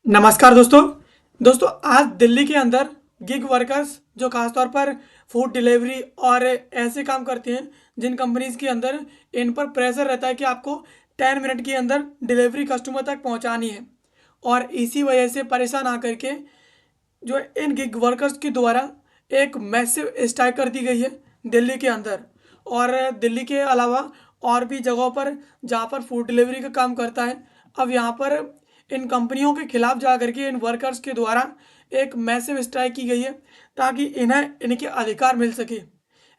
नमस्कार दोस्तों। आज दिल्ली के अंदर गिग वर्कर्स जो खासतौर पर फूड डिलीवरी और ऐसे काम करते हैं जिन कंपनीज के अंदर इन पर प्रेशर रहता है कि आपको 10 मिनट के अंदर डिलीवरी कस्टमर तक पहुंचानी है। और इसी वजह से परेशान आकर के जो इन गिग वर्कर्स के द्वारा एक मैसिव स्ट्राइक कर दी गई है दिल्ली के अंदर। और दिल्ली के अलावा और भी जगहों पर जहाँ पर फूड डिलीवरी का काम करता है, अब यहाँ पर इन कंपनियों के खिलाफ जा करके इन वर्कर्स के द्वारा एक मैसिव स्ट्राइक की गई है ताकि इन्हें इनके अधिकार मिल सके।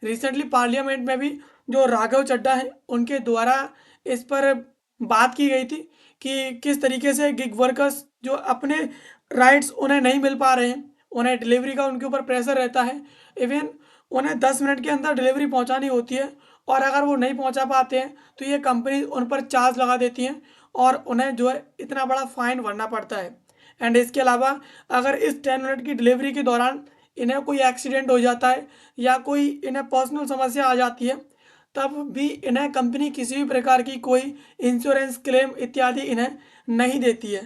रिसेंटली पार्लियामेंट में भी जो राघव चड्ढा है उनके द्वारा इस पर बात की गई थी कि किस तरीके से गिग वर्कर्स जो अपने राइट्स उन्हें नहीं मिल पा रहे हैं, उन्हें डिलीवरी का उनके ऊपर प्रेशर रहता है। इवन उन्हें 10 मिनट के अंदर डिलीवरी पहुंचानी होती है और अगर वो नहीं पहुंचा पाते हैं तो ये कंपनी उन पर चार्ज लगा देती हैं और उन्हें जो है इतना बड़ा फाइन भरना पड़ता है। एंड इसके अलावा अगर इस 10 मिनट की डिलीवरी के दौरान इन्हें कोई एक्सीडेंट हो जाता है या कोई इन्हें पर्सनल समस्या आ जाती है तब भी इन्हें कंपनी किसी भी प्रकार की कोई इंश्योरेंस क्लेम इत्यादि इन्हें नहीं देती है।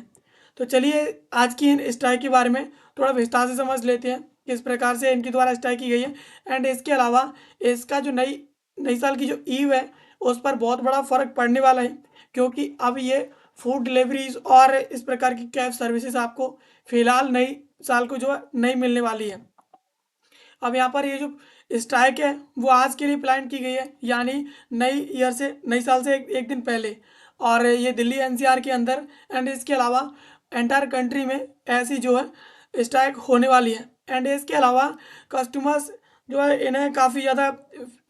तो चलिए आज की इन स्ट्राइक के बारे में थोड़ा विस्तार से समझ लेते हैं किस प्रकार से इनके द्वारा स्ट्राइक की गई है। एंड इसके अलावा इसका जो नई नई साल की जो ईव है उस पर बहुत बड़ा फर्क पड़ने वाला है, क्योंकि अब ये फूड डिलीवरीज और इस प्रकार की कैब सर्विसेज आपको फिलहाल नई साल को जो है नहीं मिलने वाली है। अब यहाँ पर ये जो स्ट्राइक है वो आज के लिए प्लान की गई है, यानी नई साल से एक दिन पहले। और ये दिल्ली एनसीआर के अंदर एंड इसके अलावा एंटायर कंट्री में ऐसी जो है स्ट्राइक होने वाली है। एंड इसके अलावा कस्टमर्स जो है इन्हें काफ़ी ज़्यादा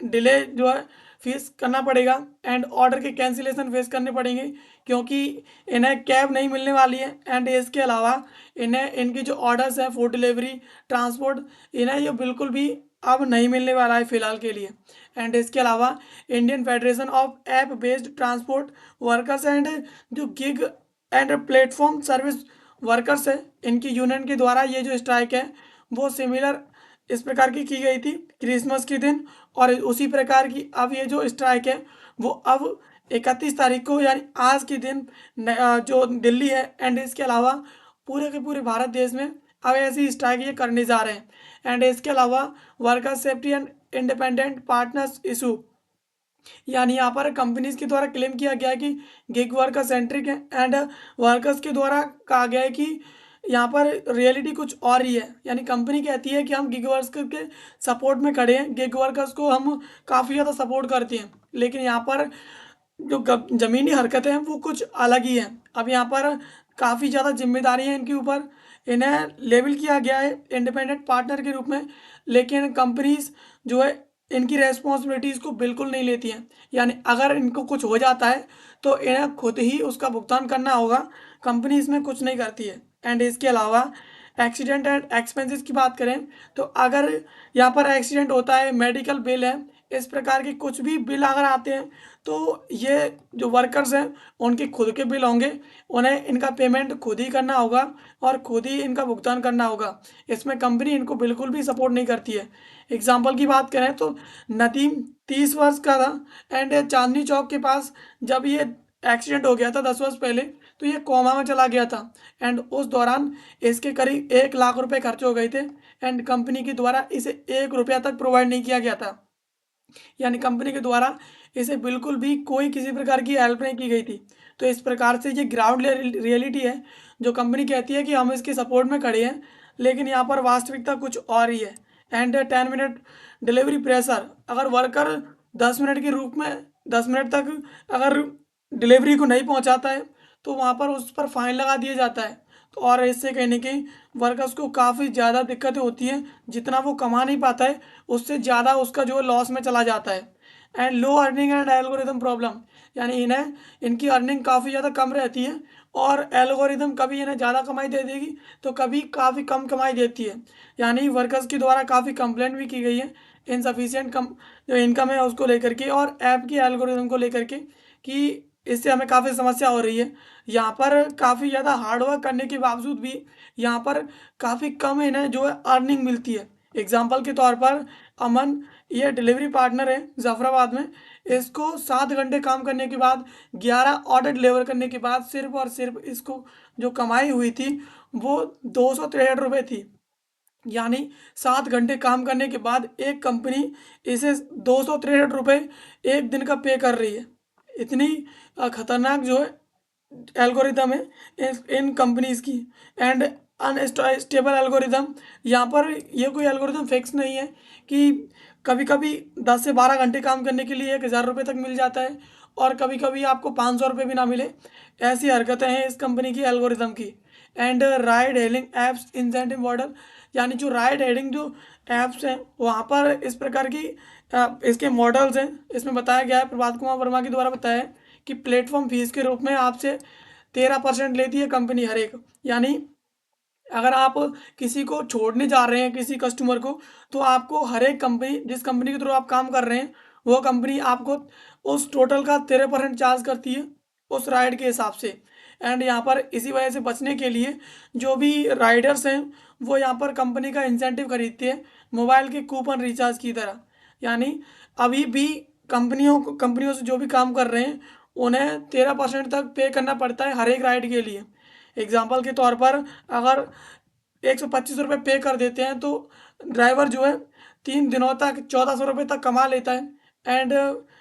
डिले जो है फेस करना पड़ेगा एंड ऑर्डर के कैंसिलेशन फेस करने पड़ेंगे, क्योंकि इन्हें कैब नहीं मिलने वाली है। एंड इसके अलावा इन्हें इनकी जो ऑर्डर्स हैं फूड डिलीवरी ट्रांसपोर्ट इन्हें ये बिल्कुल भी अब नहीं मिलने वाला है फ़िलहाल के लिए। एंड इसके अलावा Indian federation of app based transport workers and जो gig and platform service workers है इनकी यूनियन के द्वारा ये जो स्ट्राइक है वो सिमिलर इस प्रकार की गई थी क्रिसमस के दिन। और उसी प्रकार की अब ये जो स्ट्राइक है वो अब 31 तारीख को यानी आज के दिन जो दिल्ली है एंड इसके अलावा पूरे के पूरे भारत देश में अब ऐसी स्ट्राइक ये करने जा रहे हैं। एंड इसके अलावा worker safety and independent partners issue, यानी यहाँ पर कंपनीज के द्वारा क्लेम किया गया है कि गिग वर्कर सेंट्रिक है एंड वर्कर्स के द्वारा कहा गया है कि यहाँ पर रियलिटी कुछ और ही है। यानी कंपनी कहती है कि हम गिग वर्कर्स के सपोर्ट में खड़े हैं, गिग वर्कर्स को हम काफ़ी ज़्यादा सपोर्ट करते हैं, लेकिन यहाँ पर जो ज़मीनी हरकतें हैं वो कुछ अलग ही हैं। अब यहाँ पर काफ़ी ज़्यादा जिम्मेदारी है इनके ऊपर, इन्हें लेबल किया गया है इंडिपेंडेंट पार्टनर के रूप में, लेकिन कंपनीज जो है इनकी रेस्पॉन्सिबिलिटीज़ को बिल्कुल नहीं लेती हैं। यानी अगर इनको कुछ हो जाता है तो इन्हें खुद ही उसका भुगतान करना होगा, कंपनी इसमें कुछ नहीं करती है। एंड इसके अलावा एक्सीडेंट एंड एक्सपेंसेस की बात करें तो अगर यहाँ पर एक्सीडेंट होता है, मेडिकल बिल है, इस प्रकार के कुछ भी बिल अगर आते हैं तो ये जो वर्कर्स हैं उनके खुद के बिल होंगे, उन्हें इनका पेमेंट खुद ही करना होगा और खुद ही इनका भुगतान करना होगा। इसमें कंपनी इनको बिल्कुल भी सपोर्ट नहीं करती है। एग्जाम्पल की बात करें तो नदीम 30 वर्ष का था एंड चांदनी चौक के पास जब ये एक्सीडेंट हो गया था 10 वर्ष पहले, तो ये कोमा में चला गया था। एंड उस दौरान इसके करीब 1 लाख रुपए खर्च हो गए थे एंड कंपनी के द्वारा इसे 1 रुपया तक प्रोवाइड नहीं किया गया था। यानी कंपनी के द्वारा इसे बिल्कुल भी कोई किसी प्रकार की हेल्प नहीं की गई थी। तो इस प्रकार से ये ग्राउंड रियलिटी है जो कंपनी कहती है कि हम इसके सपोर्ट में खड़े हैं, लेकिन यहाँ पर वास्तविकता कुछ और ही है। एंड 10 मिनट डिलीवरी प्रेशर, अगर वर्कर 10 मिनट के रूप में 10 मिनट तक अगर डिलीवरी को नहीं पहुँचाता है तो वहाँ पर उस पर फाइन लगा दिया जाता है। तो और इससे कहीं ना कहीं वर्कर्स को काफ़ी ज़्यादा दिक्कतें होती हैं, जितना वो कमा नहीं पाता है उससे ज़्यादा उसका जो लॉस में चला जाता है। And low earning and algorithm problem, यानी इन्हें इनकी अर्निंग काफ़ी ज़्यादा कम रहती है और एल्गोरिदम कभी इन्हें ज़्यादा कमाई दे देगी तो कभी काफ़ी कम कमाई देती है। यानी वर्कर्स के द्वारा काफ़ी कंप्लेंट भी की गई है इनसफिशियंट कम जो इनकम है उसको लेकर के और ऐप की एल्गोरिदम को लेकर के कि इससे हमें काफ़ी समस्या हो रही है। यहाँ पर काफ़ी ज़्यादा हार्डवर्क करने के बावजूद भी यहाँ पर काफ़ी कम इन्हें जो है अर्निंग मिलती है। एग्जाम्पल के तौर पर अमन, ये डिलीवरी पार्टनर है ज़फ़राबाद में, इसको 7 घंटे काम करने के बाद 11 ऑर्डर डिलीवर करने के बाद सिर्फ और सिर्फ इसको जो कमाई हुई थी वो 263 रुपये थी। यानी 7 घंटे काम करने के बाद एक कंपनी इसे 263 रुपये एक दिन का पे कर रही है। इतनी खतरनाक जो है एल्गोरिदम है इन कंपनीज की। एंड अनस्टेबल एल्गोरिदम, यहाँ पर ये कोई एल्गोरिदम फिक्स नहीं है कि कभी कभी 10 से 12 घंटे काम करने के लिए 1,000 रुपये तक मिल जाता है और कभी कभी आपको 500 रुपये भी ना मिले। ऐसी हरकतें हैं इस कंपनी की एल्गोरिदम की। And ride hailing apps incentive model, यानी जो राइड हेलिंग जो एप्स हैं वहाँ पर इस प्रकार की इसके मॉडल्स हैं। इसमें बताया गया है, प्रभात कुमार वर्मा के द्वारा बताया है कि प्लेटफॉर्म फीस के रूप में आपसे 13% लेती है कंपनी हर एक। यानी अगर आप किसी को छोड़ने जा रहे हैं किसी कस्टमर को, तो आपको हर एक कंपनी, जिस कंपनी के थ्रू आप काम कर रहे हैं वो कंपनी आपको उस टोटल का 13% चार्ज करती है उस राइड के हिसाब से। एंड यहाँ पर इसी वजह से बचने के लिए जो भी राइडर्स हैं वो यहाँ पर कंपनी का इंसेंटिव खरीदते हैं मोबाइल के कूपन रिचार्ज की तरह। यानी अभी भी कंपनियों से जो भी काम कर रहे हैं उन्हें 13% तक पे करना पड़ता है हर एक राइड के लिए। एग्जाम्पल के तौर पर अगर 125 रुपये पे कर देते हैं तो ड्राइवर जो है 3 दिनों तक 1,400 रुपये तक कमा लेता है। एंड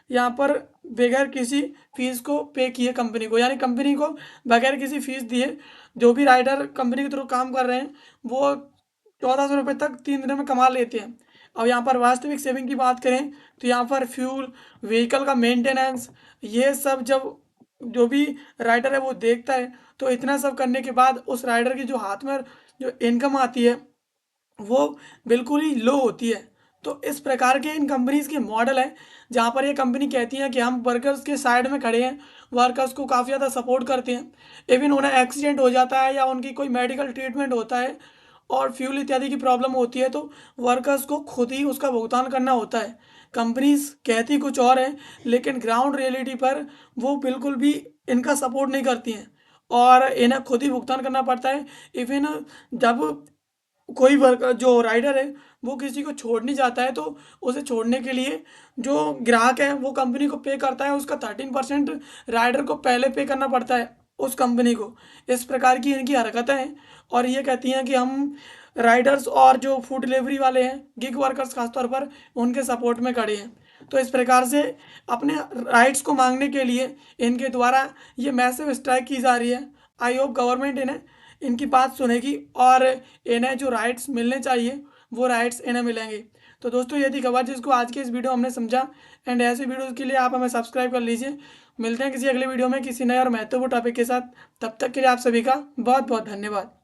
यहाँ पर बगैर किसी फीस को पे किए कंपनी को, यानी कंपनी को बगैर किसी फीस दिए जो भी राइडर कंपनी के थ्रू काम कर रहे हैं वो 1,400 रुपये तक 3 दिनों में कमा लेते हैं। अब यहाँ पर वास्तविक सेविंग की बात करें तो यहाँ पर फ्यूल, व्हीकल का मेंटेनेंस, ये सब जब जो भी राइडर है वो देखता है तो इतना सब करने के बाद उस राइडर की जो हाथ में जो इनकम आती है वो बिल्कुल ही लो होती है। तो इस प्रकार के इन कंपनीज के मॉडल हैं जहाँ पर ये कंपनी कहती है कि हम वर्कर्स के साइड में खड़े हैं, वर्कर्स को काफ़ी ज़्यादा सपोर्ट करते हैं। इवन उन्हें एक्सीडेंट हो जाता है या उनकी कोई मेडिकल ट्रीटमेंट होता है और फ्यूल इत्यादि की प्रॉब्लम होती है तो वर्कर्स को खुद ही उसका भुगतान करना होता है। कंपनीज कहती कुछ और है लेकिन ग्राउंड रियलिटी पर वो बिल्कुल भी इनका सपोर्ट नहीं करती हैं और इन्हें खुद ही भुगतान करना पड़ता है। इवन जब कोई वर्कर जो राइडर है वो किसी को छोड़ने जाता है तो उसे छोड़ने के लिए जो ग्राहक है वो कंपनी को पे करता है, उसका 13% राइडर को पहले पे करना पड़ता है उस कंपनी को। इस प्रकार की इनकी हरकतें हैं और ये कहती हैं कि हम राइडर्स और जो फूड डिलीवरी वाले हैं, गिग वर्कर्स खासतौर पर, उनके सपोर्ट में खड़े हैं। तो इस प्रकार से अपने राइट्स को मांगने के लिए इनके द्वारा ये मैसिव स्ट्राइक की जा रही है। आई होप गवर्नमेंट इन्हें इनकी बात सुनेगी और इन्हें जो राइट्स मिलने चाहिए वो राइट्स इन्हें मिलेंगे। तो दोस्तों ये थी खबर जिसको आज के इस वीडियो हमने समझा। एंड ऐसे वीडियोज़ के लिए आप हमें सब्सक्राइब कर लीजिए। मिलते हैं किसी अगले वीडियो में किसी नए और महत्वपूर्ण टॉपिक के साथ। तब तक के लिए आप सभी का बहुत बहुत धन्यवाद।